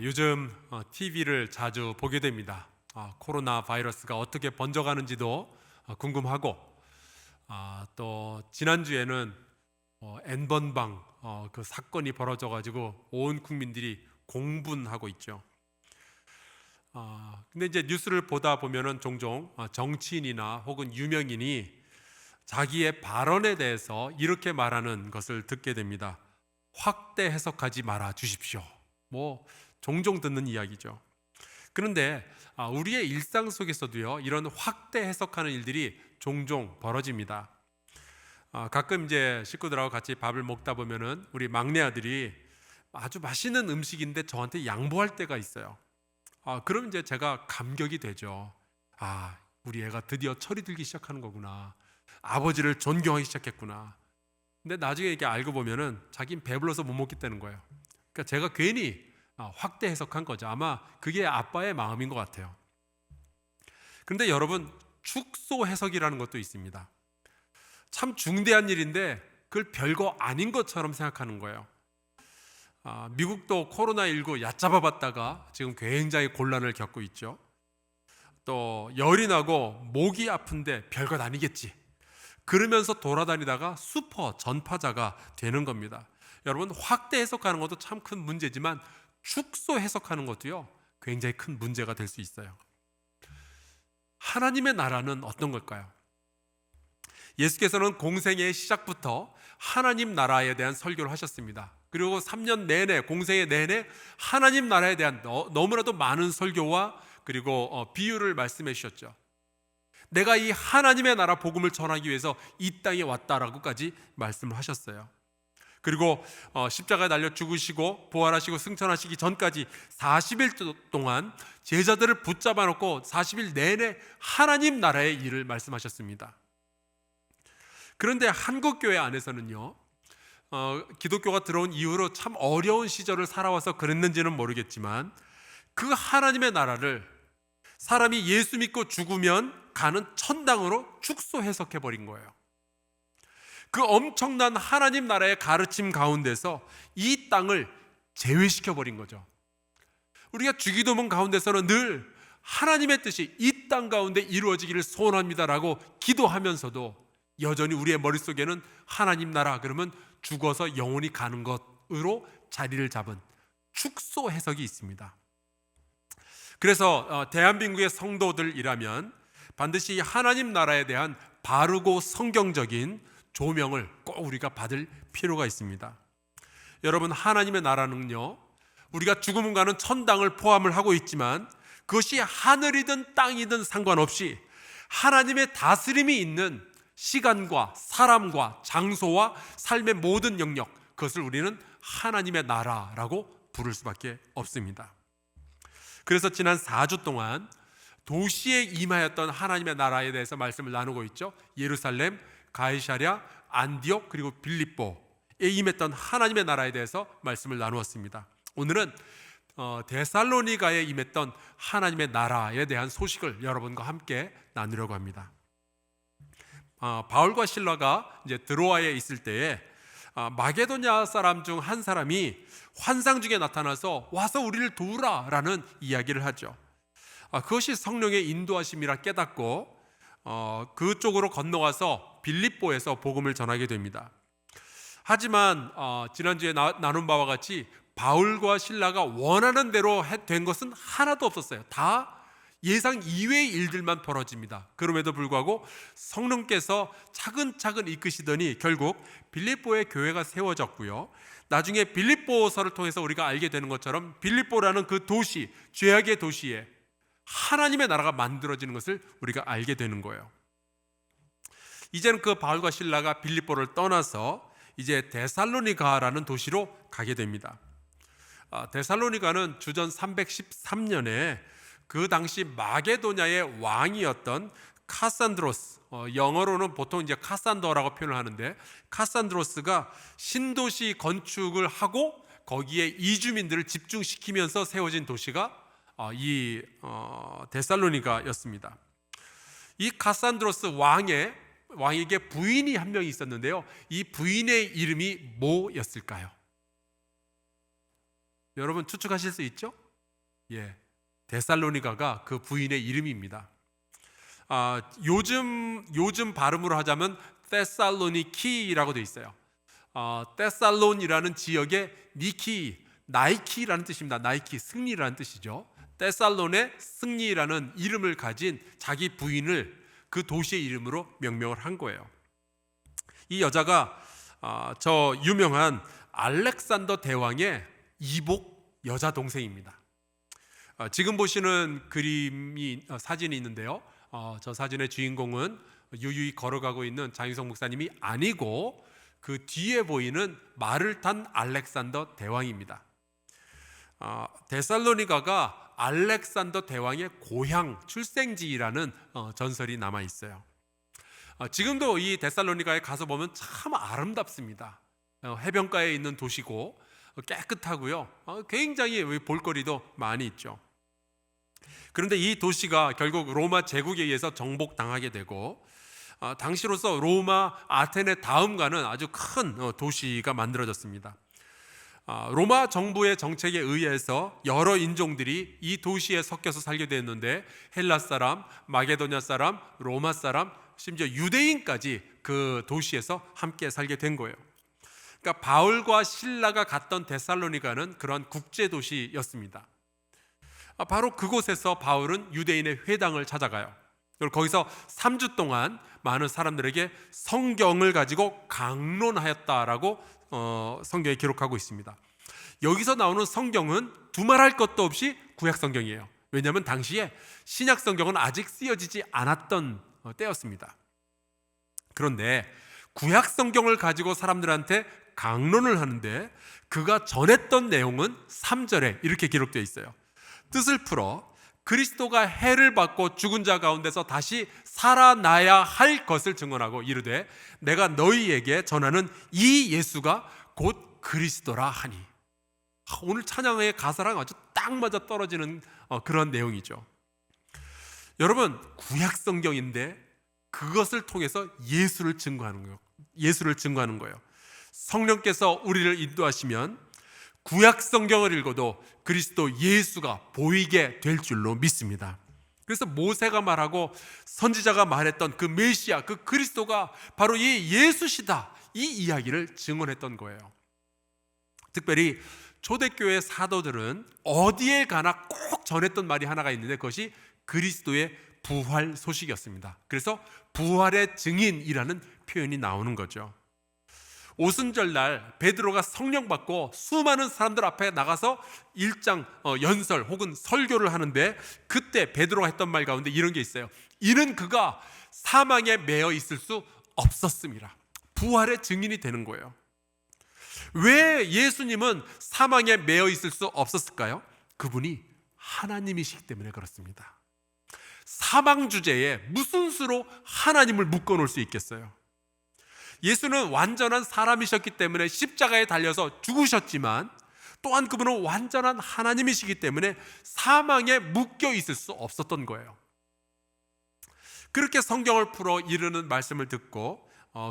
요즘 TV를 자주 보게 됩니다. 코로나 바이러스가 어떻게 번져가는지도 궁금하고, 또 지난주에는 N번방 그 사건이 벌어져가지고 온 국민들이 공분하고 있죠. 근데 이제 뉴스를 보다 보면은 종종 정치인이나 혹은 유명인이 자기의 발언에 대해서 이렇게 말하는 것을 듣게 됩니다. 확대 해석하지 말아 주십시오. 종종 듣는 이야기죠. 그런데 우리의 일상 속에서도요, 이런 확대 해석하는 일들이 종종 벌어집니다. 가끔 이제 식구들하고 같이 밥을 먹다 보면은 우리 막내 아들이 아주 맛있는 음식인데 저한테 양보할 때가 있어요. 그럼 이제 제가 감격이 되죠. 우리 애가 드디어 철이 들기 시작하는 거구나. 아버지를 존경하기 시작했구나. 근데 나중에 이렇게 알고 보면은 자기는 배불러서 못 먹겠다는 거예요. 그러니까 제가 괜히 확대 해석한 거죠. 아마 그게 아빠의 마음인 것 같아요. 그런데 여러분, 축소 해석이라는 것도 있습니다. 참 중대한 일인데 그걸 별거 아닌 것처럼 생각하는 거예요. 미국도 코로나19 얕잡아 봤다가 지금 굉장히 곤란을 겪고 있죠. 또 열이 나고 목이 아픈데 별것 아니겠지, 그러면서 돌아다니다가 슈퍼 전파자가 되는 겁니다. 여러분, 확대 해석하는 것도 참 큰 문제지만 축소 해석하는 것도요, 굉장히 큰 문제가 될 수 있어요. 하나님의 나라는 어떤 걸까요? 예수께서는 공생의 시작부터 하나님 나라에 대한 설교를 하셨습니다. 그리고 3년 내내, 공생의 내내 하나님 나라에 대한 너무나도 많은 설교와 그리고 비유를 말씀해 주셨죠. 내가 이 하나님의 나라 복음을 전하기 위해서 이 땅에 왔다라고까지 말씀을 하셨어요. 그리고 십자가에 달려 죽으시고 부활하시고 승천하시기 전까지 40일 동안 제자들을 붙잡아 놓고 40일 내내 하나님 나라의 일을 말씀하셨습니다. 그런데 한국교회 안에서는요, 기독교가 들어온 이후로 참 어려운 시절을 살아와서 그랬는지는 모르겠지만 그 하나님의 나라를 사람이 예수 믿고 죽으면 가는 천당으로 축소 해석해버린 거예요. 그 엄청난 하나님 나라의 가르침 가운데서 이 땅을 제외시켜버린 거죠. 우리가 주기도문 가운데서는 늘 하나님의 뜻이 이 땅 가운데 이루어지기를 소원합니다라고 기도하면서도 여전히 우리의 머릿속에는 하나님 나라 그러면 죽어서 영원히 가는 것으로 자리를 잡은 축소 해석이 있습니다. 그래서 대한민국의 성도들이라면 반드시 하나님 나라에 대한 바르고 성경적인 조명을 꼭 우리가 받을 필요가 있습니다. 여러분, 하나님의 나라는요, 우리가 죽음을 가는 천당을 포함을 하고 있지만 그것이 하늘이든 땅이든 상관없이 하나님의 다스림이 있는 시간과 사람과 장소와 삶의 모든 영역, 그것을 우리는 하나님의 나라라고 부를 수밖에 없습니다. 그래서 지난 4주 동안 도시에 임하였던 하나님의 나라에 대해서 말씀을 나누고 있죠. 예루살렘, 가이사랴, 안디옥 그리고 빌립보에 임했던 하나님의 나라에 대해서 말씀을 나누었습니다. 오늘은 데살로니가에 임했던 하나님의 나라에 대한 소식을 여러분과 함께 나누려고 합니다. 바울과 실라가 이제 드로아에 있을 때에 마게도냐 사람 중 한 사람이 환상 중에 나타나서 와서 우리를 도우라라는 이야기를 하죠. 그것이 성령의 인도하심이라 깨닫고 그쪽으로 건너가서 빌립보에서 복음을 전하게 됩니다. 하지만 지난주에 나눈 바와 같이 바울과 실라가 원하는 대로 된 것은 하나도 없었어요. 다 예상 이외의 일들만 벌어집니다. 그럼에도 불구하고 성령께서 차근차근 이끄시더니 결국 빌립보의 교회가 세워졌고요, 나중에 빌립보서를 통해서 우리가 알게 되는 것처럼 빌립보라는 그 도시, 죄악의 도시에 하나님의 나라가 만들어지는 것을 우리가 알게 되는 거예요. 이제는 그 바울과 실라가 빌립보를 떠나서 이제 데살로니가라는 도시로 가게 됩니다. 데살로니가는 주전 313년에 그 당시 마게도냐의 왕이었던 카산드로스, 영어로는 보통 이제 카산더라고 표현을 하는데, 카산드로스가 신도시 건축을 하고 거기에 이주민들을 집중시키면서 세워진 도시가 이 데살로니가였습니다. 이 카산드로스 왕에게 부인이 한 명이 있었는데요, 이 부인의 이름이 뭐였을까요? 여러분 추측하실 수 있죠? 예, 데살로니가가 그 부인의 이름입니다. 요즘 발음으로 하자면 데살로니키라고 되어 있어요. 데살론이라는 지역의 니키, 나이키라는 뜻입니다. 나이키, 승리라는 뜻이죠. 데살론의 승리라는 이름을 가진 자기 부인을 그 도시의 이름으로 명명을 한 거예요. 이 여자가 저 유명한 알렉산더 대왕의 이복 여자 동생입니다. 지금 보시는 사진이 있는데요. 저 사진의 주인공은 유유히 걸어가고 있는 장유성 목사님이 아니고 그 뒤에 보이는 말을 탄 알렉산더 대왕입니다. 데살로니가가 알렉산더 대왕의 고향 출생지라는 전설이 남아 있어요. 지금도 이 데살로니가에 가서 보면 참 아름답습니다. 해변가에 있는 도시고 깨끗하고요. 굉장히 볼거리도 많이 있죠. 그런데 이 도시가 결국 로마 제국에 의해서 정복당하게 되고 당시로서 로마, 아테네 다음가는 아주 큰 도시가 만들어졌습니다. 로마 정부의 정책에 의해서 여러 인종들이 이 도시에 섞여서 살게 됐는데 헬라 사람, 마게도냐 사람, 로마 사람, 심지어 유대인까지 그 도시에서 함께 살게 된 거예요. 그러니까 바울과 실라가 갔던 데살로니가는 그런 국제 도시였습니다. 바로 그곳에서 바울은 유대인의 회당을 찾아가요. 그리고 거기서 3주 동안 많은 사람들에게 성경을 가지고 강론하였다라고 성경에 기록하고 있습니다. 여기서 나오는 성경은 두말할 것도 없이 구약 성경이에요. 왜냐하면 당시에 신약 성경은 아직 쓰여지지 않았던 때였습니다. 그런데 구약 성경을 가지고 사람들한테 강론을 하는데 그가 전했던 내용은 3절에 이렇게 기록되어 있어요. 뜻을 풀어 그리스도가 해를 받고 죽은 자 가운데서 다시 살아나야 할 것을 증언하고 이르되 내가 너희에게 전하는 이 예수가 곧 그리스도라 하니. 오늘 찬양의 가사랑 아주 딱 맞아 떨어지는 그런 내용이죠. 여러분, 구약 성경인데 그것을 통해서 예수를 증거하는 거예요. 성령께서 우리를 인도하시면 구약 성경을 읽어도 그리스도 예수가 보이게 될 줄로 믿습니다. 그래서 모세가 말하고 선지자가 말했던 그 메시아, 그 그리스도가 바로 이 예수시다, 이 이야기를 증언했던 거예요. 특별히 초대교회 사도들은 어디에 가나 꼭 전했던 말이 하나가 있는데 그것이 그리스도의 부활 소식이었습니다. 그래서 부활의 증인이라는 표현이 나오는 거죠. 오순절날 베드로가 성령 받고 수많은 사람들 앞에 나가서 일장 연설 혹은 설교를 하는데 그때 베드로가 했던 말 가운데 이런 게 있어요. 이는 그가 사망에 매여 있을 수 없었습니다. 부활의 증인이 되는 거예요. 왜 예수님은 사망에 매여 있을 수 없었을까요? 그분이 하나님이시기 때문에 그렇습니다. 사망 주제에 무슨 수로 하나님을 묶어놓을 수 있겠어요? 예수는 완전한 사람이셨기 때문에 십자가에 달려서 죽으셨지만 또한 그분은 완전한 하나님이시기 때문에 사망에 묶여 있을 수 없었던 거예요. 그렇게 성경을 풀어 이르는 말씀을 듣고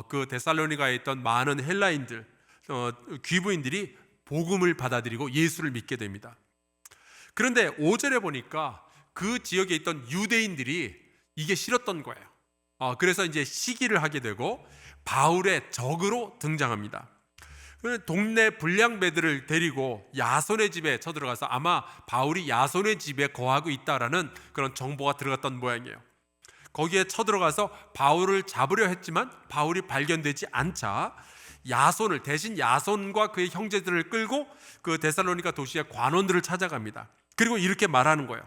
그 데살로니가에 있던 많은 헬라인들, 귀부인들이 복음을 받아들이고 예수를 믿게 됩니다. 그런데 5절에 보니까 그 지역에 있던 유대인들이 이게 싫었던 거예요. 그래서 이제 시기를 하게 되고 바울의 적으로 등장합니다. 동네 불량배들을 데리고 야손의 집에 쳐들어가서 아마 바울이 야손의 집에 거하고 있다라는 그런 정보가 들어갔던 모양이에요. 거기에 쳐들어가서 바울을 잡으려 했지만 바울이 발견되지 않자 대신 야손과 그의 형제들을 끌고 그 데살로니가 도시의 관원들을 찾아갑니다. 그리고 이렇게 말하는 거예요.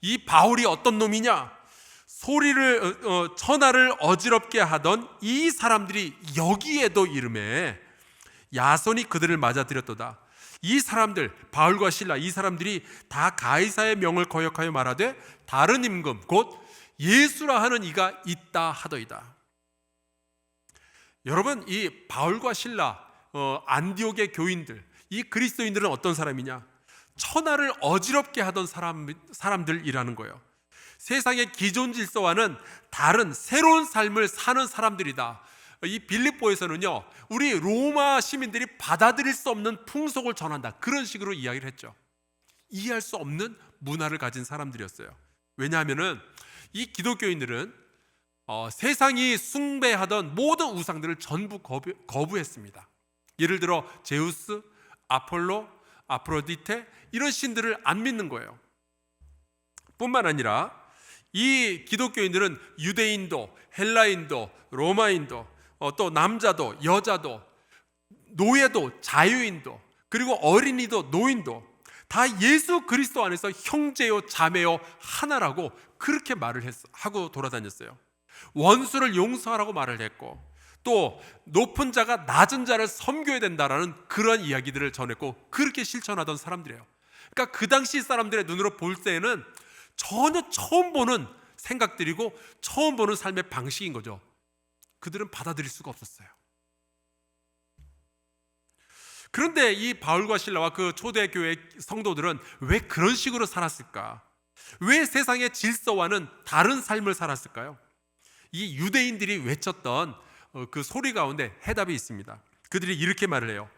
이 바울이 어떤 놈이냐? 천하를 어지럽게 하던 이 사람들이 여기에도 이름에 야손이 그들을 맞아들였도다. 이 사람들, 바울과 실라, 이 사람들이 다 가이사의 명을 거역하여 말하되 다른 임금 곧 예수라 하는 이가 있다 하더이다. 여러분, 이 바울과 실라, 안디옥의 교인들, 이 그리스도인들은 어떤 사람이냐? 천하를 어지럽게 하던 사람들이라는 거예요. 세상의 기존 질서와는 다른 새로운 삶을 사는 사람들이다. 이 빌립보에서는요, 우리 로마 시민들이 받아들일 수 없는 풍속을 전한다, 그런 식으로 이야기를 했죠. 이해할 수 없는 문화를 가진 사람들이었어요. 왜냐하면은 이 기독교인들은 세상이 숭배하던 모든 우상들을 전부 거부했습니다. 예를 들어 제우스, 아폴로, 아프로디테, 이런 신들을 안 믿는 거예요. 뿐만 아니라 이 기독교인들은 유대인도, 헬라인도, 로마인도, 또 남자도, 여자도, 노예도, 자유인도, 그리고 어린이도, 노인도 다 예수 그리스도 안에서 형제요 자매요 하나라고 그렇게 말을 하고 돌아다녔어요. 원수를 용서하라고 말을 했고, 또 높은 자가 낮은 자를 섬겨야 된다라는 그런 이야기들을 전했고, 그렇게 실천하던 사람들이에요. 그러니까 그 당시 사람들의 눈으로 볼 때에는 전혀 처음 보는 생각들이고 처음 보는 삶의 방식인 거죠. 그들은 받아들일 수가 없었어요. 그런데 이 바울과 실라와 그 초대교회 성도들은 왜 그런 식으로 살았을까? 왜 세상의 질서와는 다른 삶을 살았을까요? 이 유대인들이 외쳤던 그 소리 가운데 해답이 있습니다. 그들이 이렇게 말을 해요.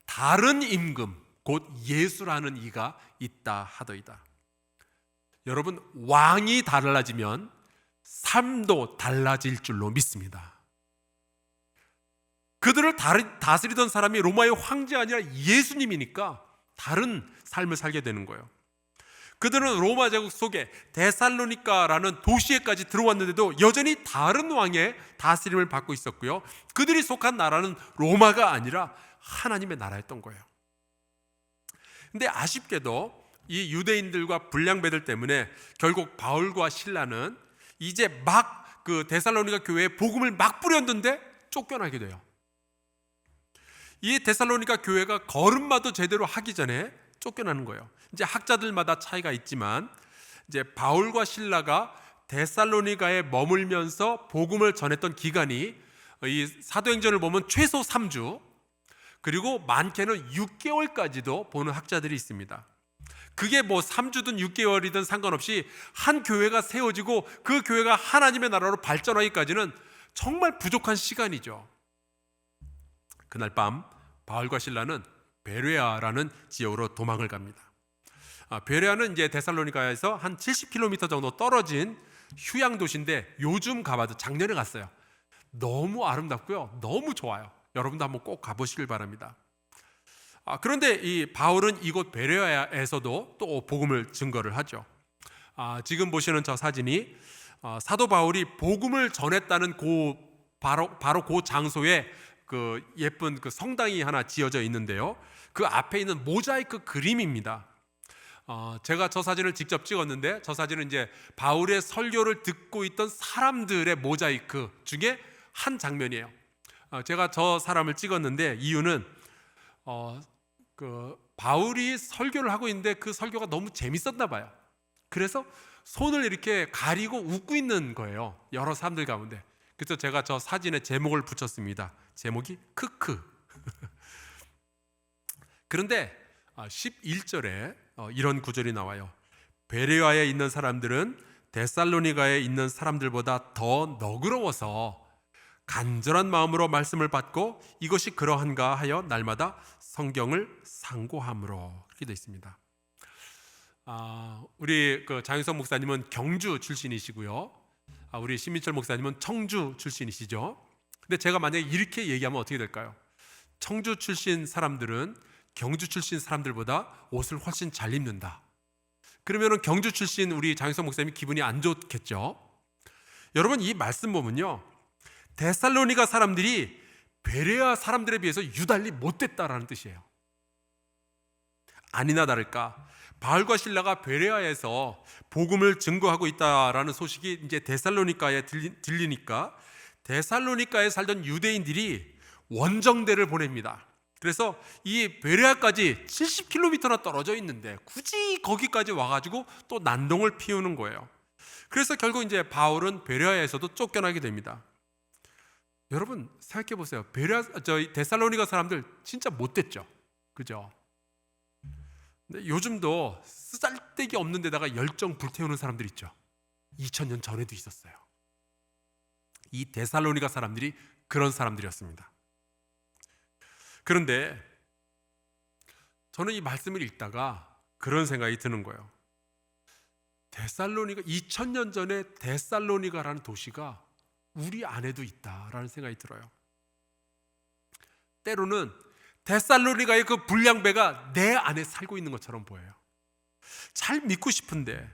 다른 임금 곧 예수라는 이가 있다 하더이다. 여러분, 왕이 달라지면 삶도 달라질 줄로 믿습니다. 그들을 다스리던 사람이 로마의 황제 아니라 예수님이니까 다른 삶을 살게 되는 거예요. 그들은 로마 제국 속에 데살로니가라는 도시에까지 들어왔는데도 여전히 다른 왕의 다스림을 받고 있었고요, 그들이 속한 나라는 로마가 아니라 하나님의 나라였던 거예요. 근데 아쉽게도 이 유대인들과 불량배들 때문에 결국 바울과 실라는 이제 막 그 데살로니가 교회에 복음을 막 뿌렸는데 쫓겨나게 돼요. 이 데살로니가 교회가 걸음마도 제대로 하기 전에 쫓겨나는 거예요. 이제 학자들마다 차이가 있지만 이제 바울과 실라가 데살로니가에 머물면서 복음을 전했던 기간이 이 사도행전을 보면 최소 3주, 그리고 많게는 6개월까지도 보는 학자들이 있습니다. 그게 뭐 3주든 6개월이든 상관없이 한 교회가 세워지고 그 교회가 하나님의 나라로 발전하기까지는 정말 부족한 시간이죠. 그날 밤 바울과 실라는 베레아라는 지역으로 도망을 갑니다. 베레아는 이제 데살로니가에서 한 70km 정도 떨어진 휴양 도시인데, 요즘 가봐도 작년에 갔어요. 너무 아름답고요, 너무 좋아요. 여러분도 한번 꼭 가보시길 바랍니다. 그런데 이 바울은 이곳 베레아에서도 또 복음을 증거를 하죠. 지금 보시는 저 사진이 사도 바울이 복음을 전했다는 바로 그 장소에 그 예쁜 그 성당이 하나 지어져 있는데요, 그 앞에 있는 모자이크 그림입니다. 제가 저 사진을 직접 찍었는데, 저 사진은 이제 바울의 설교를 듣고 있던 사람들의 모자이크 중에 한 장면이에요. 제가 저 사람을 찍었는데 이유는 그 바울이 설교를 하고 있는데 그 설교가 너무 재밌었나 봐요. 그래서 손을 이렇게 가리고 웃고 있는 거예요, 여러 사람들 가운데. 그래서 제가 저 사진에 제목을 붙였습니다. 제목이 크크. 그런데 11절에 이런 구절이 나와요. 베레아에 있는 사람들은 데살로니가에 있는 사람들보다 더 너그러워서 간절한 마음으로 말씀을 받고 이것이 그러한가 하여 날마다 성경을 상고함으로, 그렇게 되어 있습니다. 우리 그 장윤석 목사님은 경주 출신이시고요, 우리 신민철 목사님은 청주 출신이시죠. 근데 제가 만약에 이렇게 얘기하면 어떻게 될까요? 청주 출신 사람들은 경주 출신 사람들보다 옷을 훨씬 잘 입는다. 그러면 경주 출신 우리 장윤석 목사님이 기분이 안 좋겠죠. 여러분, 이 말씀 보면요, 데살로니가 사람들이 베레아 사람들에 비해서 유달리 못됐다라는 뜻이에요. 아니나 다를까 바울과 실라가 베레아에서 복음을 증거하고 있다라는 소식이 이제 데살로니가에 들리니까 데살로니가에 살던 유대인들이 원정대를 보냅니다. 그래서 이 베레아까지 70km나 떨어져 있는데 굳이 거기까지 와가지고 또 난동을 피우는 거예요. 그래서 결국 이제 바울은 베레아에서도 쫓겨나게 됩니다. 여러분 생각해 보세요. 데살로니가 사람들 진짜 못됐죠, 그죠? 근데 요즘도 쓰잘데기 없는 데다가 열정 불태우는 사람들 있죠. 2000년 전에도 있었어요. 이 데살로니가 사람들이 그런 사람들이었습니다. 그런데 저는 이 말씀을 읽다가 그런 생각이 드는 거예요. 데살로니가 2000년 전에 데살로니가라는 도시가 우리 안에도 있다라는 생각이 들어요. 때로는 데살로니가의 그 불량배가 내 안에 살고 있는 것처럼 보여요. 잘 믿고 싶은데,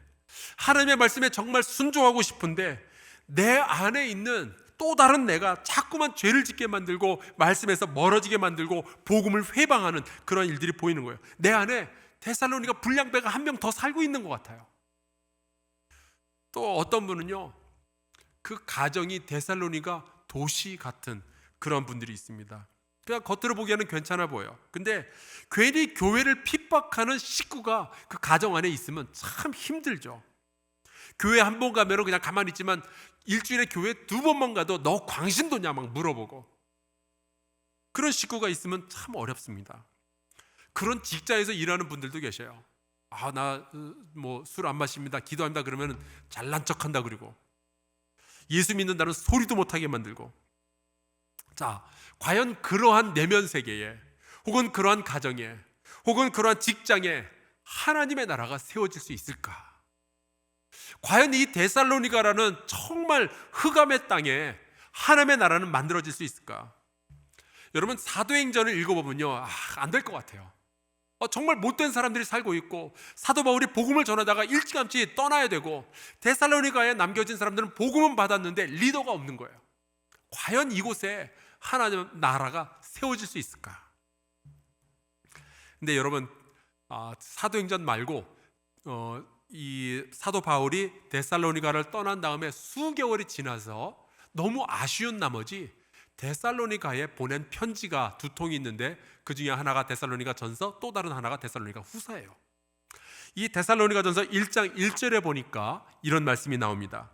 하나님의 말씀에 정말 순종하고 싶은데, 내 안에 있는 또 다른 내가 자꾸만 죄를 짓게 만들고 말씀에서 멀어지게 만들고 복음을 회방하는 그런 일들이 보이는 거예요. 내 안에 데살로니가 불량배가 한 명 더 살고 있는 것 같아요. 또 어떤 분은요, 그 가정이 데살로니가 도시 같은 그런 분들이 있습니다. 그냥 겉으로 보기에는 괜찮아 보여요. 근데 괜히 교회를 핍박하는 식구가 그 가정 안에 있으면 참 힘들죠. 교회 한 번 가면 그냥 가만히 있지만 일주일에 교회 2번만 가도 너 광신도냐 막 물어보고, 그런 식구가 있으면 참 어렵습니다. 그런 직장에서 일하는 분들도 계셔요. 나 뭐 술 안 마십니다, 기도합니다 그러면 잘난 척한다 그러고, 예수 믿는다는 소리도 못하게 만들고. 자, 과연 그러한 내면 세계에, 혹은 그러한 가정에, 혹은 그러한 직장에 하나님의 나라가 세워질 수 있을까? 과연 이 데살로니가라는 정말 흑암의 땅에 하나님의 나라는 만들어질 수 있을까? 여러분, 사도행전을 읽어보면요, 안 될 것 같아요. 정말 못된 사람들이 살고 있고, 사도 바울이 복음을 전하다가 일찌감치 떠나야 되고, 데살로니가에 남겨진 사람들은 복음은 받았는데 리더가 없는 거예요. 과연 이곳에 하나님 나라가 세워질 수 있을까? 근데 여러분, 사도행전 말고 이 사도 바울이 데살로니가를 떠난 다음에 수개월이 지나서 너무 아쉬운 나머지 데살로니가에 보낸 편지가 2통이 있는데, 그 중에 하나가 데살로니가 전서, 또 다른 하나가 데살로니가 후서예요. 이 데살로니가 전서 1장 1절에 보니까 이런 말씀이 나옵니다.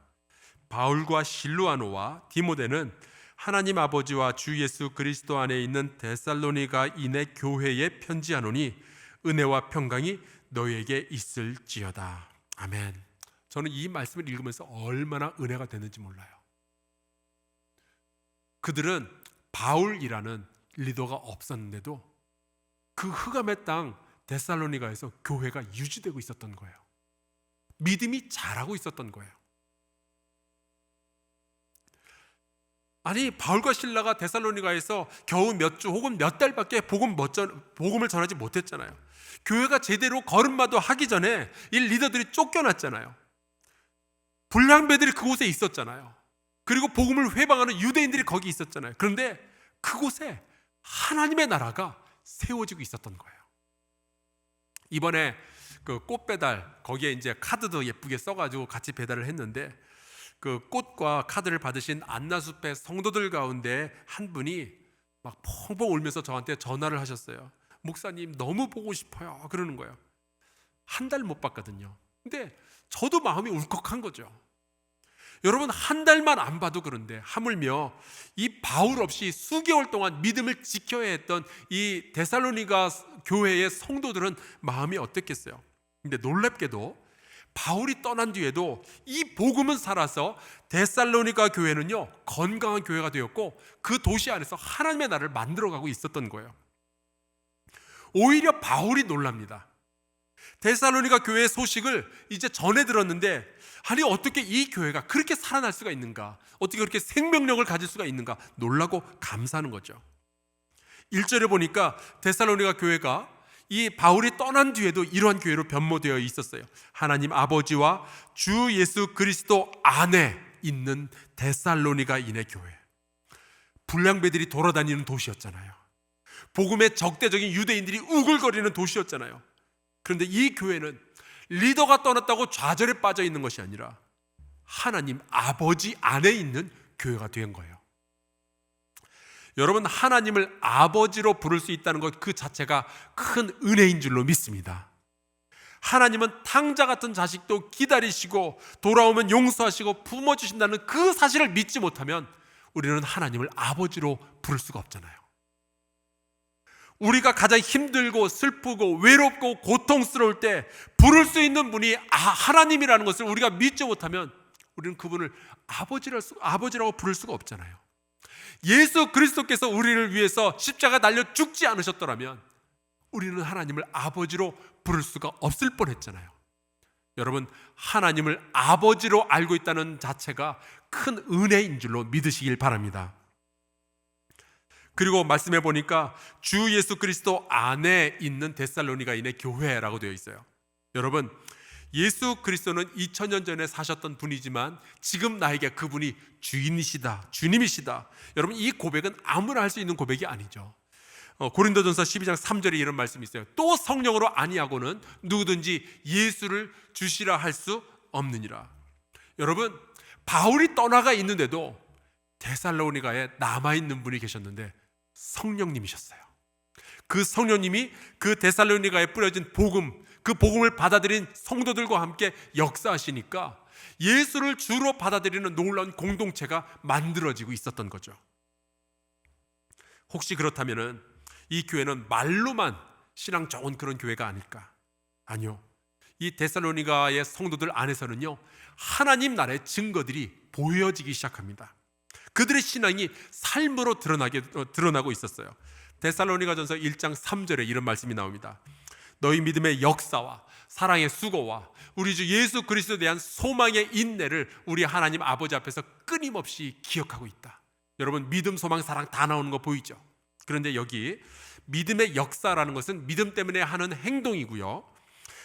바울과 실루아노와 디모데는 하나님 아버지와 주 예수 그리스도 안에 있는 데살로니가인의 교회에 편지하노니 은혜와 평강이 너에게 있을지어다. 아멘. 저는 이 말씀을 읽으면서 얼마나 은혜가 됐는지 몰라요. 그들은 바울이라는 리더가 없었는데도 그 흑암의 땅 데살로니가에서 교회가 유지되고 있었던 거예요. 믿음이 자라고 있었던 거예요. 아니, 바울과 실라가 데살로니가에서 겨우 몇 주 혹은 몇 달밖에 복음을 전하지 못했잖아요. 교회가 제대로 걸음마도 하기 전에 이 리더들이 쫓겨났잖아요. 불량배들이 그곳에 있었잖아요. 그리고 복음을 회방하는 유대인들이 거기 있었잖아요. 그런데 그곳에 하나님의 나라가 세워지고 있었던 거예요. 이번에 그 꽃 배달, 거기에 이제 카드도 예쁘게 써가지고 같이 배달을 했는데, 그 꽃과 카드를 받으신 안나숲의 성도들 가운데 한 분이 막 펑펑 울면서 저한테 전화를 하셨어요. 목사님, 너무 보고 싶어요 그러는 거예요. 한 달 못 봤거든요. 근데 저도 마음이 울컥한 거죠. 여러분, 한 달만 안 봐도 그런데 하물며 이 바울 없이 수개월 동안 믿음을 지켜야 했던 이 데살로니가 교회의 성도들은 마음이 어땠겠어요? 근데 놀랍게도 바울이 떠난 뒤에도 이 복음은 살아서 데살로니가 교회는요, 건강한 교회가 되었고 그 도시 안에서 하나님의 나라를 만들어가고 있었던 거예요. 오히려 바울이 놀랍니다. 데살로니가 교회의 소식을 이제 전해 들었는데, 아니 어떻게 이 교회가 그렇게 살아날 수가 있는가, 어떻게 그렇게 생명력을 가질 수가 있는가 놀라고 감사하는 거죠. 1절에 보니까 데살로니가 교회가 이 바울이 떠난 뒤에도 이러한 교회로 변모되어 있었어요. 하나님 아버지와 주 예수 그리스도 안에 있는 데살로니가인의 교회. 불량배들이 돌아다니는 도시였잖아요. 복음의 적대적인 유대인들이 우글거리는 도시였잖아요. 그런데 이 교회는 리더가 떠났다고 좌절에 빠져 있는 것이 아니라 하나님 아버지 안에 있는 교회가 된 거예요. 여러분, 하나님을 아버지로 부를 수 있다는 것 그 자체가 큰 은혜인 줄로 믿습니다. 하나님은 탕자 같은 자식도 기다리시고 돌아오면 용서하시고 품어주신다는 그 사실을 믿지 못하면 우리는 하나님을 아버지로 부를 수가 없잖아요. 우리가 가장 힘들고 슬프고 외롭고 고통스러울 때 부를 수 있는 분이 하나님이라는 것을 우리가 믿지 못하면 우리는 그분을 아버지라고 부를 수가 없잖아요. 예수 그리스도께서 우리를 위해서 십자가 달려 죽지 않으셨더라면 우리는 하나님을 아버지로 부를 수가 없을 뻔했잖아요. 여러분, 하나님을 아버지로 알고 있다는 자체가 큰 은혜인 줄로 믿으시길 바랍니다. 그리고 말씀해 보니까 주 예수 그리스도 안에 있는 데살로니가인의 교회라고 되어 있어요. 여러분, 예수 그리스도는 2000년 전에 사셨던 분이지만 지금 나에게 그분이 주인이시다, 주님이시다. 여러분, 이 고백은 아무나 할 수 있는 고백이 아니죠. 고린도전서 12장 3절에 이런 말씀이 있어요. 또 성령으로 아니하고는 누구든지 예수를 주시라 할 수 없느니라. 여러분, 바울이 떠나가 있는데도 데살로니가에 남아있는 분이 계셨는데 성령님이셨어요. 그 성령님이 그 데살로니가에 뿌려진 복음, 그 복음을 받아들인 성도들과 함께 역사하시니까 예수를 주로 받아들이는 놀라운 공동체가 만들어지고 있었던 거죠. 혹시 그렇다면 이 교회는 말로만 신앙 좋은 그런 교회가 아닐까? 아니요. 이 데살로니가의 성도들 안에서는요, 하나님 나라의 증거들이 보여지기 시작합니다. 그들의 신앙이 삶으로 드러나고 있었어요. 데살로니가전서 1장 3절에 이런 말씀이 나옵니다. 너희 믿음의 역사와 사랑의 수고와 우리 주 예수 그리스도에 대한 소망의 인내를 우리 하나님 아버지 앞에서 끊임없이 기억하고 있다. 여러분, 믿음, 소망, 사랑 다 나오는 거 보이죠? 그런데 여기 믿음의 역사라는 것은 믿음 때문에 하는 행동이고요,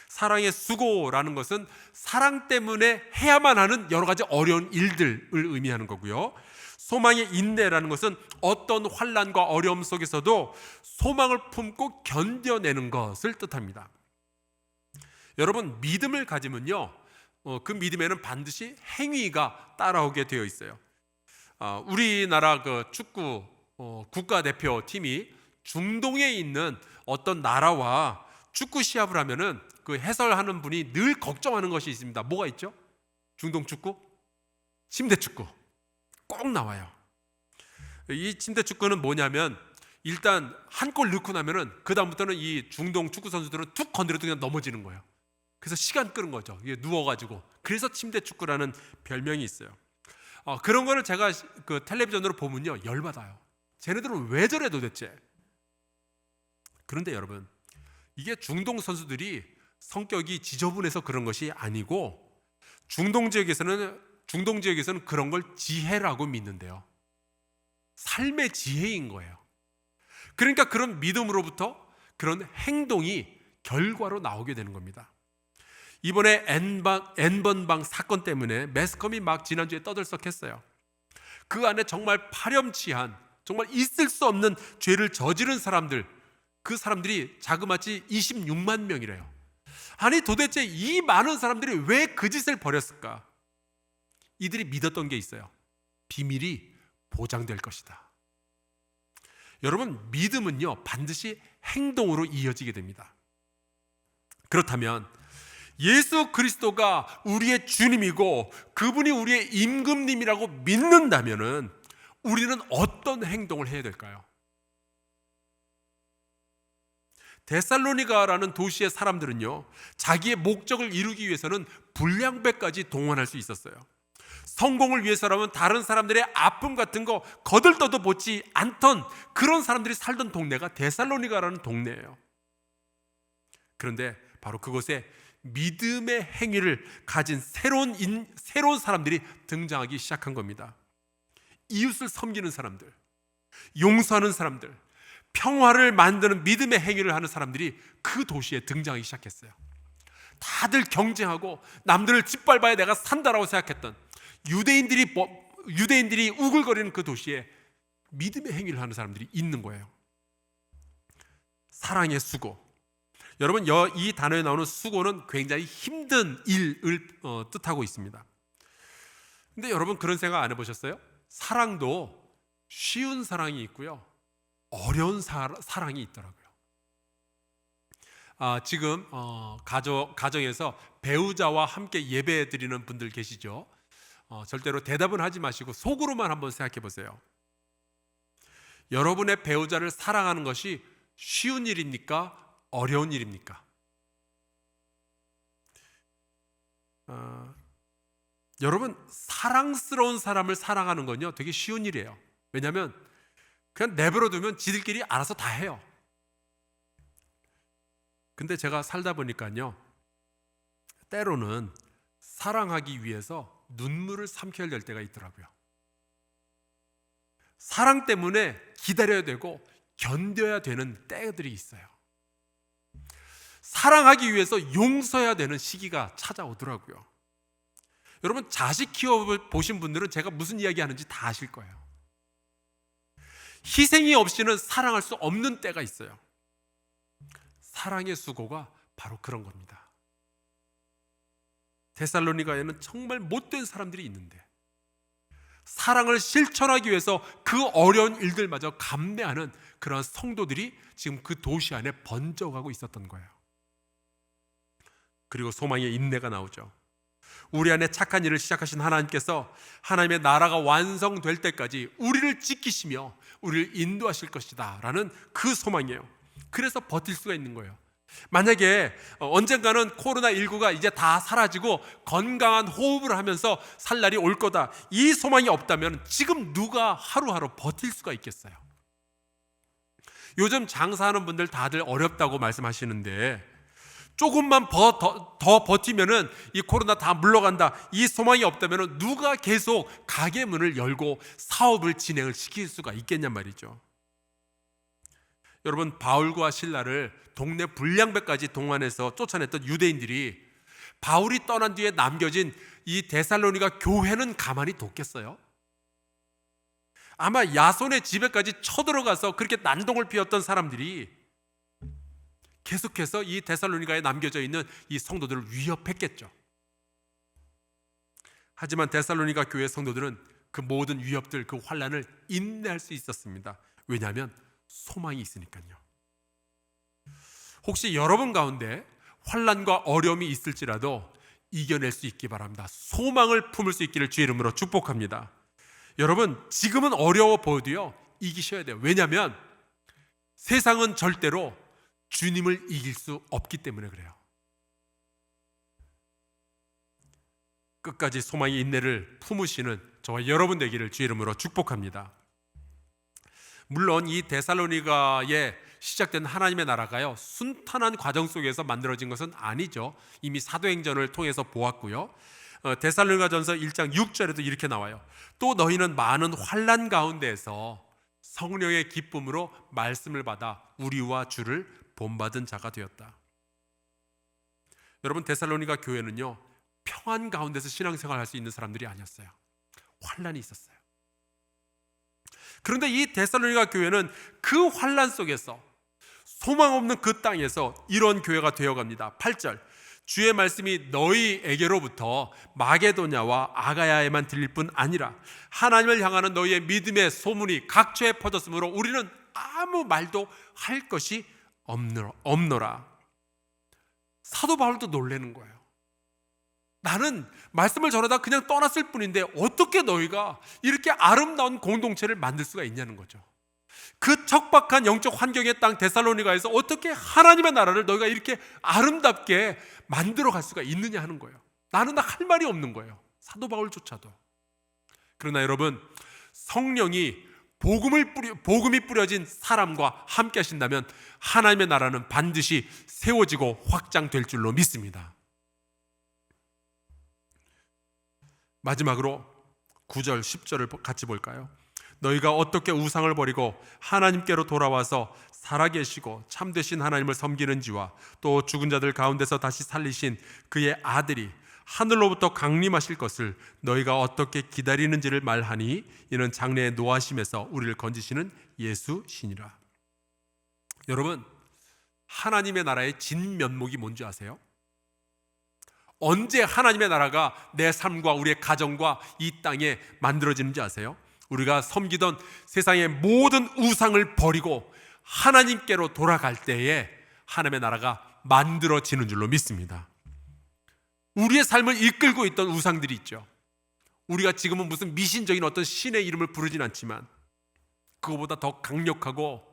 사랑의 수고라는 것은 사랑 때문에 해야만 하는 여러 가지 어려운 일들을 의미하는 거고요, 소망의 인내라는 것은 어떤 환난과 어려움 속에서도 소망을 품고 견뎌내는 것을 뜻합니다. 여러분, 믿음을 가지면요, 그 믿음에는 반드시 행위가 따라오게 되어 있어요. 우리나라 그 축구 국가대표팀이 중동에 있는 어떤 나라와 축구 시합을 하면은 그 해설하는 분이 늘 걱정하는 것이 있습니다. 뭐가 있죠? 중동 축구? 침대 축구. 꼭 나와요. 이 침대 축구는 뭐냐면 일단 한 골 넣고 나면은 그 다음부터는 이 중동 축구 선수들은 툭 건드려도 그냥 넘어지는 거예요. 그래서 시간 끄는 거죠. 이게 누워가지고. 그래서 침대 축구라는 별명이 있어요. 그런 거를 제가 그 텔레비전으로 보면요, 열받아요. 쟤네들은 왜 저래 도대체? 그런데 여러분, 이게 중동 선수들이 성격이 지저분해서 그런 것이 아니고 중동 지역에서는 그런 걸 지혜라고 믿는데요. 삶의 지혜인 거예요. 그러니까 그런 믿음으로부터 그런 행동이 결과로 나오게 되는 겁니다. 이번에 N번방 사건 때문에 매스컴이 막 지난주에 떠들썩했어요. 그 안에 정말 파렴치한, 정말 있을 수 없는 죄를 저지른 사람들, 그 사람들이 자그마치 26만 명이래요. 아니, 도대체 이 많은 사람들이 왜 그 짓을 벌였을까? 이들이 믿었던 게 있어요. 비밀이 보장될 것이다. 여러분, 믿음은요, 반드시 행동으로 이어지게 됩니다. 그렇다면 예수 그리스도가 우리의 주님이고 그분이 우리의 임금님이라고 믿는다면은 우리는 어떤 행동을 해야 될까요? 데살로니가라는 도시의 사람들은요, 자기의 목적을 이루기 위해서는 불량배까지 동원할 수 있었어요. 성공을 위해서라면 다른 사람들의 아픔 같은 거 거들떠도 보지 않던 그런 사람들이 살던 동네가 데살로니가라는 동네예요. 그런데 바로 그곳에 믿음의 행위를 가진 새로운 사람들이 등장하기 시작한 겁니다. 이웃을 섬기는 사람들, 용서하는 사람들, 평화를 만드는 믿음의 행위를 하는 사람들이 그 도시에 등장하기 시작했어요. 다들 경쟁하고 남들을 짓밟아야 내가 산다라고 생각했던 유대인들이 우글거리는 그 도시에 믿음의 행위를 하는 사람들이 있는 거예요. 사랑의 수고. 여러분, 이 단어에 나오는 수고는 굉장히 힘든 일을 뜻하고 있습니다. 근데 여러분, 그런 생각 안 해보셨어요? 사랑도 쉬운 사랑이 있고요, 어려운 사랑이 있더라고요. 지금 가정에서 배우자와 함께 예배 드리는 분들 계시죠? 절대로 대답은 하지 마시고 속으로만 한번 생각해 보세요. 여러분의 배우자를 사랑하는 것이 쉬운 일입니까? 어려운 일입니까? 여러분, 사랑스러운 사람을 사랑하는 건요 되게 쉬운 일이에요. 왜냐하면 그냥 내버려 두면 지들끼리 알아서 다 해요. 근데 제가 살다 보니까요, 때로는 사랑하기 위해서 눈물을 삼켜야 될 때가 있더라고요. 사랑 때문에 기다려야 되고 견뎌야 되는 때들이 있어요. 사랑하기 위해서 용서해야 되는 시기가 찾아오더라고요. 여러분, 자식 키워보신 분들은 제가 무슨 이야기 하는지 다 아실 거예요. 희생이 없이는 사랑할 수 없는 때가 있어요. 사랑의 수고가 바로 그런 겁니다. 데살로니가에는 정말 못된 사람들이 있는데 사랑을 실천하기 위해서 그 어려운 일들마저 감내하는 그런 성도들이 지금 그 도시 안에 번져가고 있었던 거예요. 그리고 소망의 인내가 나오죠. 우리 안에 착한 일을 시작하신 하나님께서 하나님의 나라가 완성될 때까지 우리를 지키시며 우리를 인도하실 것이다 라는 그 소망이에요. 그래서 버틸 수가 있는 거예요. 만약에 언젠가는 코로나19가 이제 다 사라지고 건강한 호흡을 하면서 살 날이 올 거다, 이 소망이 없다면 지금 누가 하루하루 버틸 수가 있겠어요? 요즘 장사하는 분들 다들 어렵다고 말씀하시는데 조금만 더 버티면은 이 코로나 다 물러간다, 이 소망이 없다면 누가 계속 가게 문을 열고 사업을 진행을 시킬 수가 있겠냔 말이죠. 여러분, 바울과 실라를 동네 불량배까지 동원해서 쫓아냈던 유대인들이 바울이 떠난 뒤에 남겨진 이 데살로니가 교회는 가만히 뒀겠어요? 아마 야손의 집에까지 쳐들어가서 그렇게 난동을 피웠던 사람들이 계속해서 이 데살로니가에 남겨져 있는 이 성도들을 위협했겠죠. 하지만 데살로니가 교회 성도들은 그 모든 위협들, 그 환난을 인내할 수 있었습니다. 왜냐하면 소망이 있으니까요. 혹시 여러분 가운데 환난과 어려움이 있을지라도 이겨낼 수 있기 바랍니다. 소망을 품을 수 있기를 주의 이름으로 축복합니다. 여러분, 지금은 어려워 보여도요, 이기셔야 돼요. 왜냐하면 세상은 절대로 주님을 이길 수 없기 때문에 그래요. 끝까지 소망의 인내를 품으시는 저와 여러분 되기를 주의 이름으로 축복합니다. 물론 이 데살로니가에 시작된 하나님의 나라가요, 순탄한 과정 속에서 만들어진 것은 아니죠. 이미 사도행전을 통해서 보았고요. 데살로니가전서 1장 6절에도 이렇게 나와요. 또 너희는 많은 환난 가운데에서 성령의 기쁨으로 말씀을 받아 우리와 주를 본받은 자가 되었다. 여러분, 데살로니가 교회는요, 평안 가운데서 신앙생활을 할 수 있는 사람들이 아니었어요. 환난이 있었어요. 그런데 이 데살로니가 교회는 그 환난 속에서, 소망 없는 그 땅에서 이런 교회가 되어갑니다. 8절, 주의 말씀이 너희에게로부터 마게도냐와 아가야에만 들릴 뿐 아니라 하나님을 향하는 너희의 믿음의 소문이 각처에 퍼졌으므로 우리는 아무 말도 할 것이 없노라. 사도 바울도 놀라는 거예요. 나는 말씀을 전하다 그냥 떠났을 뿐인데 어떻게 너희가 이렇게 아름다운 공동체를 만들 수가 있냐는 거죠. 그 척박한 영적 환경의 땅 데살로니가에서 어떻게 하나님의 나라를 너희가 이렇게 아름답게 만들어 갈 수가 있느냐 하는 거예요. 나는 할 말이 없는 거예요. 사도 바울조차도. 그러나 여러분, 성령이 복음이 뿌려진 사람과 함께 하신다면 하나님의 나라는 반드시 세워지고 확장될 줄로 믿습니다. 마지막으로 9절 10절을 같이 볼까요? 너희가 어떻게 우상을 버리고 하나님께로 돌아와서 살아계시고 참되신 하나님을 섬기는지와 또 죽은 자들 가운데서 다시 살리신 그의 아들이 하늘로부터 강림하실 것을 너희가 어떻게 기다리는지를 말하니 이는 장래의 노하심에서 우리를 건지시는 예수시니라. 여러분, 하나님의 나라의 진면목이 뭔지 아세요? 언제 하나님의 나라가 내 삶과 우리의 가정과 이 땅에 만들어지는지 아세요? 우리가 섬기던 세상의 모든 우상을 버리고 하나님께로 돌아갈 때에 하나님의 나라가 만들어지는 줄로 믿습니다. 우리의 삶을 이끌고 있던 우상들이 있죠. 우리가 지금은 무슨 미신적인 어떤 신의 이름을 부르진 않지만 그거보다 더 강력하고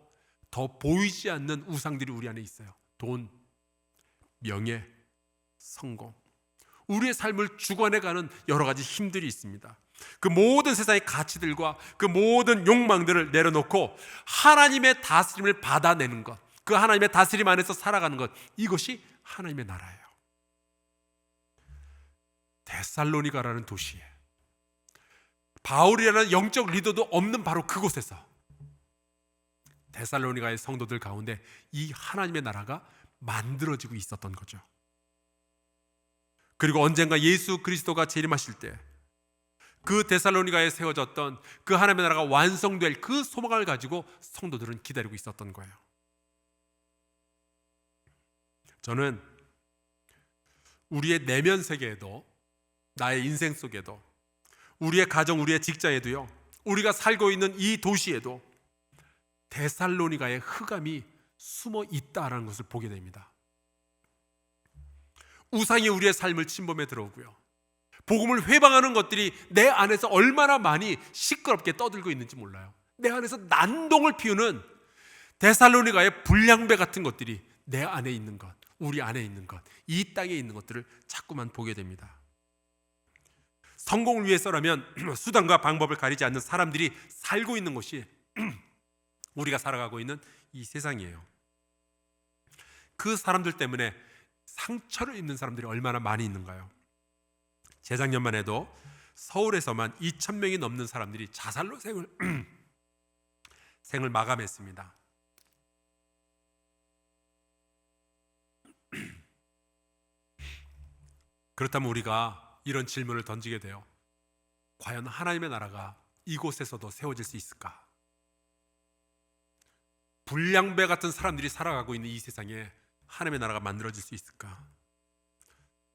더 보이지 않는 우상들이 우리 안에 있어요. 돈, 명예, 성공. 우리의 삶을 주관해가는 여러 가지 힘들이 있습니다. 그 모든 세상의 가치들과 그 모든 욕망들을 내려놓고 하나님의 다스림을 받아내는 것, 그 하나님의 다스림 안에서 살아가는 것, 이것이 하나님의 나라예요. 데살로니가라는 도시에 바울이라는 영적 리더도 없는 바로 그곳에서 데살로니가의 성도들 가운데 이 하나님의 나라가 만들어지고 있었던 거죠. 그리고 언젠가 예수 그리스도가 재림하실 때 그 데살로니가에 세워졌던 그 하나님의 나라가 완성될 그 소망을 가지고 성도들은 기다리고 있었던 거예요. 저는 우리의 내면 세계에도, 나의 인생 속에도, 우리의 가정, 우리의 직장에도요, 우리가 살고 있는 이 도시에도 데살로니가의 흑암이 숨어 있다라는 것을 보게 됩니다. 우상이 우리의 삶을 침범해 들어오고요, 복음을 회방하는 것들이 내 안에서 얼마나 많이 시끄럽게 떠들고 있는지 몰라요. 내 안에서 난동을 피우는 데살로니가의 불량배 같은 것들이 내 안에 있는 것, 우리 안에 있는 것, 이 땅에 있는 것들을 자꾸만 보게 됩니다. 성공을 위해서라면 수단과 방법을 가리지 않는 사람들이 살고 있는 곳이 우리가 살아가고 있는 이 세상이에요. 그 사람들 때문에 상처를 입는 사람들이 얼마나 많이 있는가요? 재작년만 해도 서울에서만 2,000명이 넘는 사람들이 자살로 생을 마감했습니다. 그렇다면 우리가 이런 질문을 던지게 돼요. 과연 하나님의 나라가 이곳에서도 세워질 수 있을까? 불량배 같은 사람들이 살아가고 있는 이 세상에 하나님의 나라가 만들어질 수 있을까?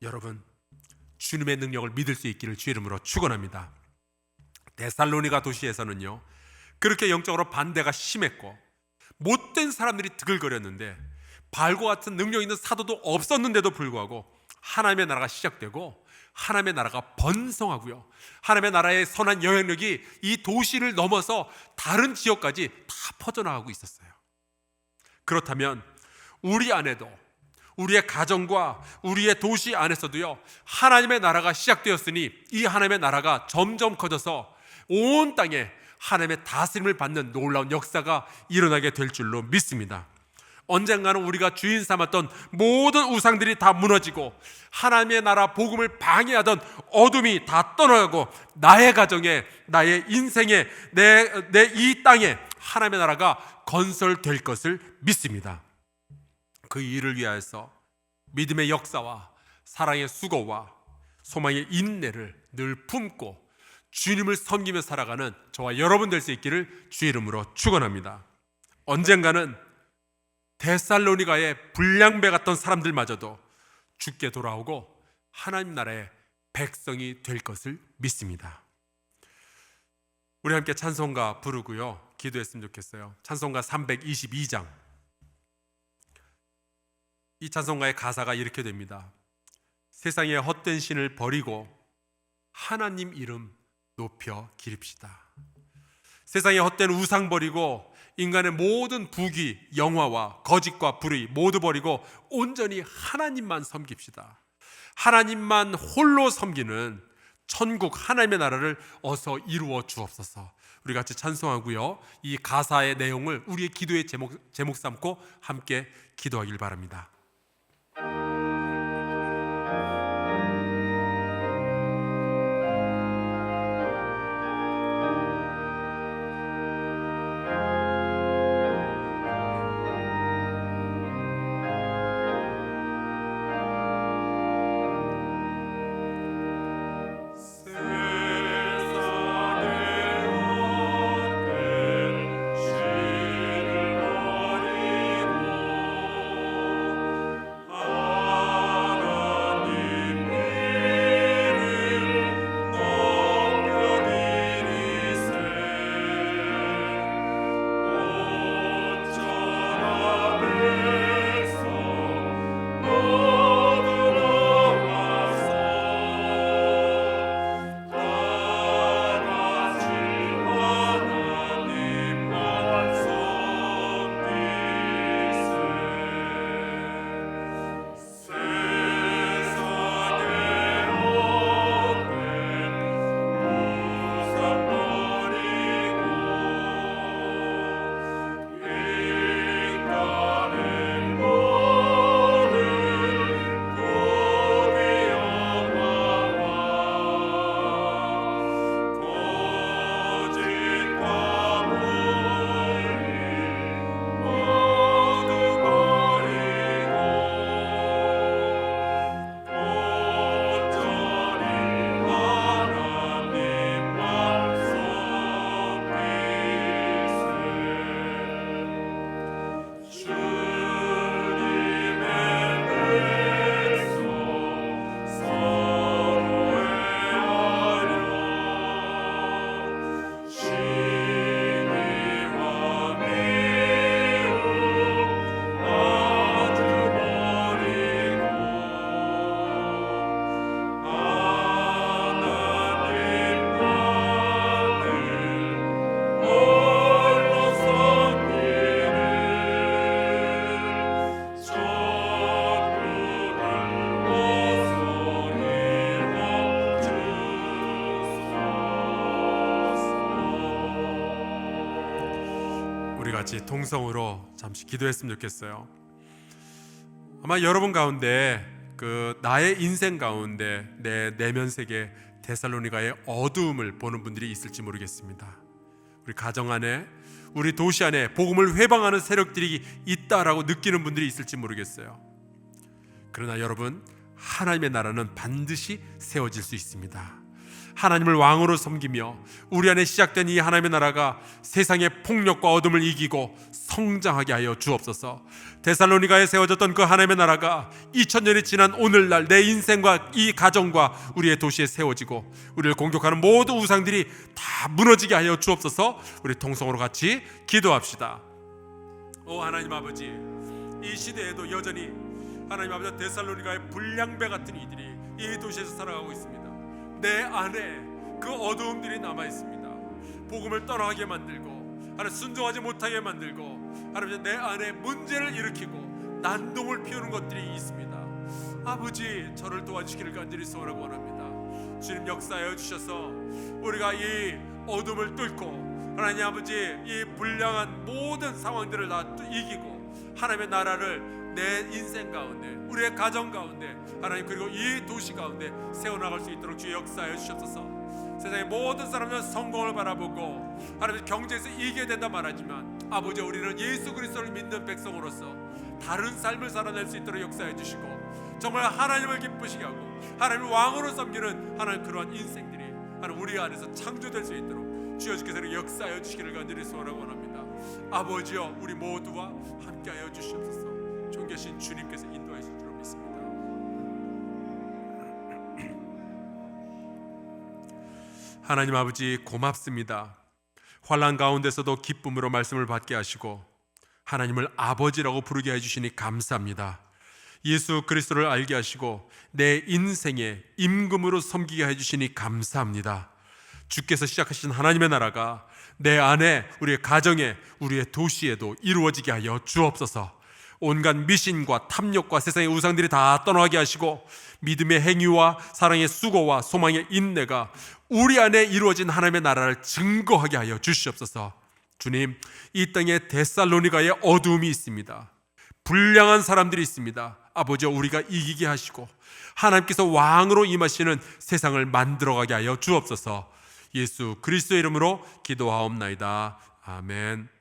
여러분, 주님의 능력을 믿을 수 있기를 주의 이름으로 축원합니다. 데살로니가 도시에서는요, 그렇게 영적으로 반대가 심했고 못된 사람들이 드글거렸는데 바울과 같은 능력 있는 사도도 없었는데도 불구하고 하나님의 나라가 시작되고 하나님의 나라가 번성하고요, 하나님의 나라의 선한 영향력이 이 도시를 넘어서 다른 지역까지 다 퍼져나가고 있었어요. 그렇다면 우리 안에도, 우리의 가정과 우리의 도시 안에서도요, 하나님의 나라가 시작되었으니 이 하나님의 나라가 점점 커져서 온 땅에 하나님의 다스림을 받는 놀라운 역사가 일어나게 될 줄로 믿습니다. 언젠가는 우리가 주인 삼았던 모든 우상들이 다 무너지고 하나님의 나라 복음을 방해하던 어둠이 다 떠나가고 나의 가정에, 나의 인생에, 내 이 땅에 하나님의 나라가 건설될 것을 믿습니다. 그 일을 위하여서 믿음의 역사와 사랑의 수고와 소망의 인내를 늘 품고 주님을 섬기며 살아가는 저와 여러분 될 수 있기를 주의 이름으로 축원합니다. 언젠가는 데살로니가의 불량배 같던 사람들마저도 죽게 돌아오고 하나님 나라의 백성이 될 것을 믿습니다. 우리 함께 찬송가 부르고요, 기도했으면 좋겠어요. 찬송가 322장. 이 찬송가의 가사가 이렇게 됩니다. 세상의 헛된 신을 버리고 하나님 이름 높여 기립시다. 세상의 헛된 우상 버리고 인간의 모든 부귀, 영화와 거짓과 불의 모두 버리고 온전히 하나님만 섬깁시다. 하나님만 홀로 섬기는 천국 하나님의 나라를 어서 이루어 주옵소서. 우리 같이 찬송하고요, 이 가사의 내용을 우리의 기도의 제목 삼고 함께 기도하길 바랍니다. 같이 통성으로 잠시 기도했으면 좋겠어요. 아마 여러분 가운데 나의 인생 가운데 내 내면 세계 데살로니가의 어두움을 보는 분들이 있을지 모르겠습니다. 우리 가정 안에, 우리 도시 안에 복음을 회방하는 세력들이 있다라고 느끼는 분들이 있을지 모르겠어요. 그러나 여러분, 하나님의 나라는 반드시 세워질 수 있습니다. 하나님을 왕으로 섬기며 우리 안에 시작된 이 하나님의 나라가 세상의 폭력과 어둠을 이기고 성장하게 하여 주옵소서. 데살로니가에 세워졌던 그 하나님의 나라가 2000년이 지난 오늘날 내 인생과 이 가정과 우리의 도시에 세워지고 우리를 공격하는 모든 우상들이 다 무너지게 하여 주옵소서. 우리 통성으로 같이 기도합시다. 오 하나님 아버지, 이 시대에도 여전히 하나님 아버지, 데살로니가의 불량배 같은 이들이 이 도시에서 살아가고 있습니다. 내 안에 그 어두움들이 남아 있습니다. 복음을 떠나게 만들고 하나님 순종하지 못하게 만들고 하나님 내 안에 문제를 일으키고 난동을 피우는 것들이 있습니다. 아버지, 저를 도와주시기를 간절히 소원하고 원합니다. 주님 역사하여 주셔서 우리가 이 어둠을 뚫고 하나님 아버지, 이 불량한 모든 상황들을 다 이기고 하나님의 나라를 내 인생 가운데, 우리의 가정 가운데, 하나님 그리고 이 도시 가운데 세워나갈 수 있도록 주의 역사하여 주옵소서. 세상의 모든 사람들은 성공을 바라보고 하나님 경제에서 이기게 된다 말하지만 아버지, 우리는 예수 그리스도를 믿는 백성으로서 다른 삶을 살아낼 수 있도록 역사해 주시고 정말 하나님을 기쁘시게 하고 하나님을 왕으로 섬기는 하나님 그러한 인생들이 하나님 우리 안에서 창조될 수 있도록 주여 주께서 역사하여 주시기를 간절히 소원하고 원합니다. 아버지여, 우리 모두와 함께하여 주시옵소서. 존귀하신 주님께서 인도하실 줄 믿습니다. 하나님 아버지, 고맙습니다. 환난 가운데서도 기쁨으로 말씀을 받게 하시고 하나님을 아버지라고 부르게 해주시니 감사합니다. 예수 그리스도를 알게 하시고 내 인생에 임금으로 섬기게 해주시니 감사합니다. 주께서 시작하신 하나님의 나라가 내 안에, 우리의 가정에, 우리의 도시에도 이루어지게 하여 주옵소서. 온갖 미신과 탐욕과 세상의 우상들이 다 떠나게 하시고 믿음의 행위와 사랑의 수고와 소망의 인내가 우리 안에 이루어진 하나님의 나라를 증거하게 하여 주시옵소서. 주님, 이 땅에 데살로니가의 어두움이 있습니다. 불량한 사람들이 있습니다. 아버지, 우리가 이기게 하시고 하나님께서 왕으로 임하시는 세상을 만들어가게 하여 주옵소서. 예수 그리스도의 이름으로 기도하옵나이다. 아멘.